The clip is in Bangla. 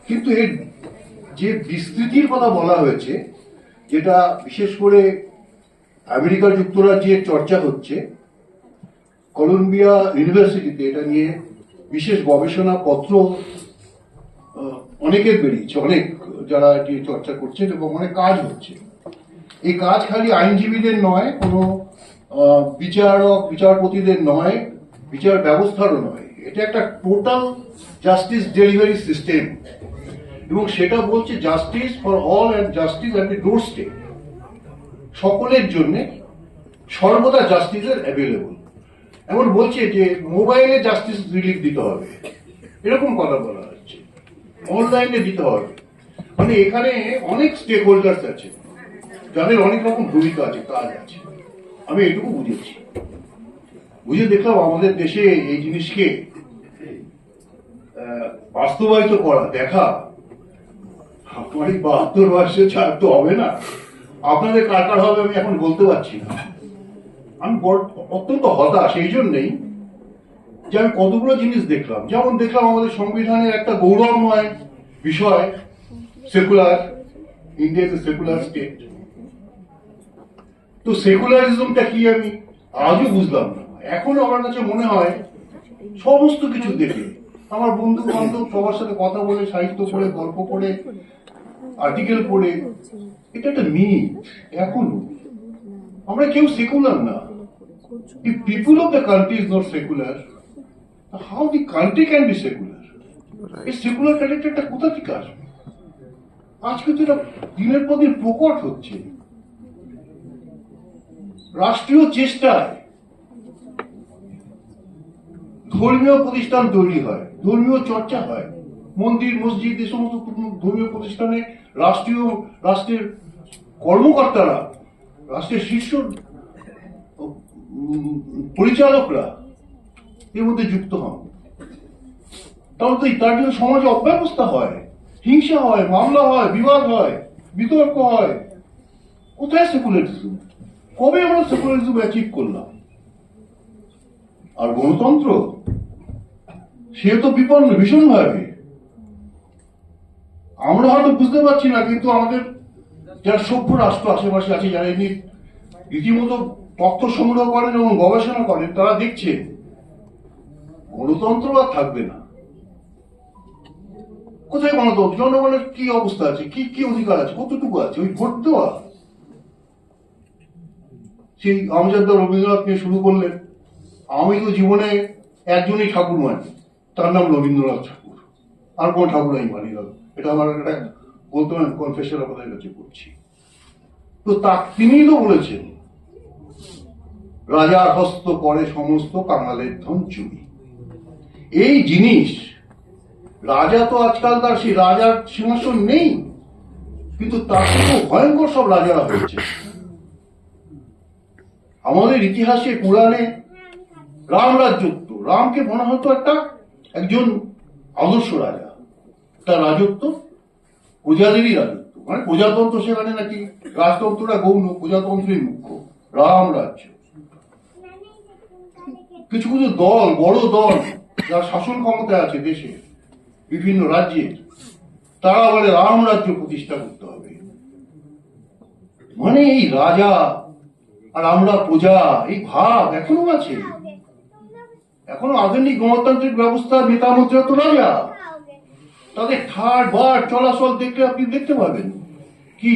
কিন্তু এর যে বিস্তৃতির কথা বলা হয়েছে, যেটা বিশেষ করে আমেরিকা যুক্তরাজ্যে চর্চা হচ্ছে, কলম্বিয়া ইউনিভার্সিটিতে এটা নিয়ে বিশেষ গবেষণা পত্র অনেকের বেরিয়েছে, অনেক যারা এটি চর্চা করছেন এবং অনেক কাজ হচ্ছে। এই কাজ খালি আইনজীবীদের নয়, কোনো বিচারক বিচারপতিদের নয়, বিচার ব্যবস্থারও নয়, এটা একটা টোটাল জাস্টিস ডেলিভারি সিস্টেম। এবং সেটা বলছে justice for all and justice at the door step, সকলের জন্য সর্বদা জাস্টিসের অ্যাভেলেবল। এমন বলছে যে মোবাইলে জাস্টিস রিলিফ দিতে হবে, এরকম কথা বলা হচ্ছে, অনলাইনে দিতে হবে। মানে এখানে অনেক স্টেক হোল্ডার্স আছে, যাদের অনেক রকম ভূমিকা আছে, কাজ আছে। আমি এটুকু বুঝেছি, বুঝে দেখলাম আমাদের দেশে এই জিনিসকে বাস্তবায়িত করা, দেখা আমার 72 বয়সে ছাড় তো হবে না। আপনাদের কার কার হবে আমি এখন বলতে পারছি না। আমি অত্যন্ত হতাশ এই জন্যই যে আমি কতগুলো জিনিস দেখলাম। যেমন দেখলাম আমাদের সংবিধানের একটা গৌরবময় বিষয় secular, India is a secular state. তো সেকুলারিজমটা কি আমি আজও বুঝলাম না। এখনো আমার কাছে মনে হয় সমস্ত কিছু দেখে, আমার বন্ধু বান্ধব সবার সাথে কথা বলে, সাহিত্য পড়ে, গল্প পড়ে, আর্টিকেল পড়ে, এটা একটা মিথ। এখনো আমরা কেউ সেকুলার না। If people of the country is not secular, how the country can be secular? এই সেকুলার ক্যারেক্টারটা কোথা থেকে আসবে? আজকে তো এটা দিনের পর দিন প্রকট হচ্ছে। রাষ্ট্রীয় চেষ্টায় ধর্মীয় প্রতিষ্ঠান তৈরি হয়, ধর্মীয় চর্চা হয়, মন্দির মসজিদ এই সমস্ত ধর্মীয় প্রতিষ্ঠানে রাষ্ট্রের কর্মকর্তারা, রাষ্ট্রের শীর্ষ পরিচালকরা এর মধ্যে যুক্ত হন। তাহলে তো তার জন্য সমাজে অব্যবস্থা হয়, হিংসা হয়, মামলা হয়, বিবাদ হয়, বিতর্ক হয়। কোথায় সেকুলারিজম? কবে আমরা সেকুলারিজম অ্যাচিভ করলাম? আর গণতন্ত্র সে তো বিপন্ন ভীষণভাবে। আমরা হয়তো বুঝতে পারছি না, কিন্তু আমাদের যারা সভ্য রাষ্ট্র আশেপাশে আছে, যারা এমনি রীতিমতো তথ্য সংগ্রহ করেন এবং গবেষণা করেন, তারা দেখছে গণতন্ত্র আর থাকবে না। কোথায় গণতন্ত্র? জনগণের কি অবস্থা আছে, কি কি অধিকার আছে, কতটুকু আছে? ওই ভোট দেওয়া। সেই আমজাদ রবীন্দ্রনাথ নিয়ে শুরু করলেন। আমি তো জীবনে একজনই ঠাকুর মানি, তার নাম রবীন্দ্রনাথ ঠাকুর। আর কোন ঠাকুর আমি মানি না। এটা আমার একটা বলতে পারেন কনফেশন আপনাদের কাছে করছি। তো তিনিই তো বলেছেন, রাজার হস্ত করে সমস্ত কাঙালের ধন চুরি। এই জিনিস, রাজা তো আজকাল তার সেই রাজার সিংহাসন নেই, কিন্তু তার থেকেও ভয়ঙ্কর সব রাজারা হয়েছে। আমাদের ইতিহাসে পুরাণে রাম রাজত্ব, রামকে মনে হতো একজন আদর্শ রাজা। তার রাজত্ব প্রজাদেরই রাজত্ব, মানে প্রজাতন্ত্র, সেখানে নাকি রাজতন্ত্রটা গৌণ, প্রজাতন্ত্রই মুখ্য। রাম রাজ্য। কিছু কিছু দল, বড় দল যারা শাসন ক্ষমতায় আছে দেশে বিভিন্ন রাজ্যে, তারা বলে রাম রাজ্য প্রতিষ্ঠা করতে হবে। মানে এই রাজা আর আমরা প্রজা, এই ভাব এখনো আছে। এখনো আধুনিক গণতান্ত্রিক ব্যবস্থার নেতা মন্ত্রীরা তো রাজা। তাদের ঠাট বাট চলাচল দেখলে আপনি দেখতে পাবেন কি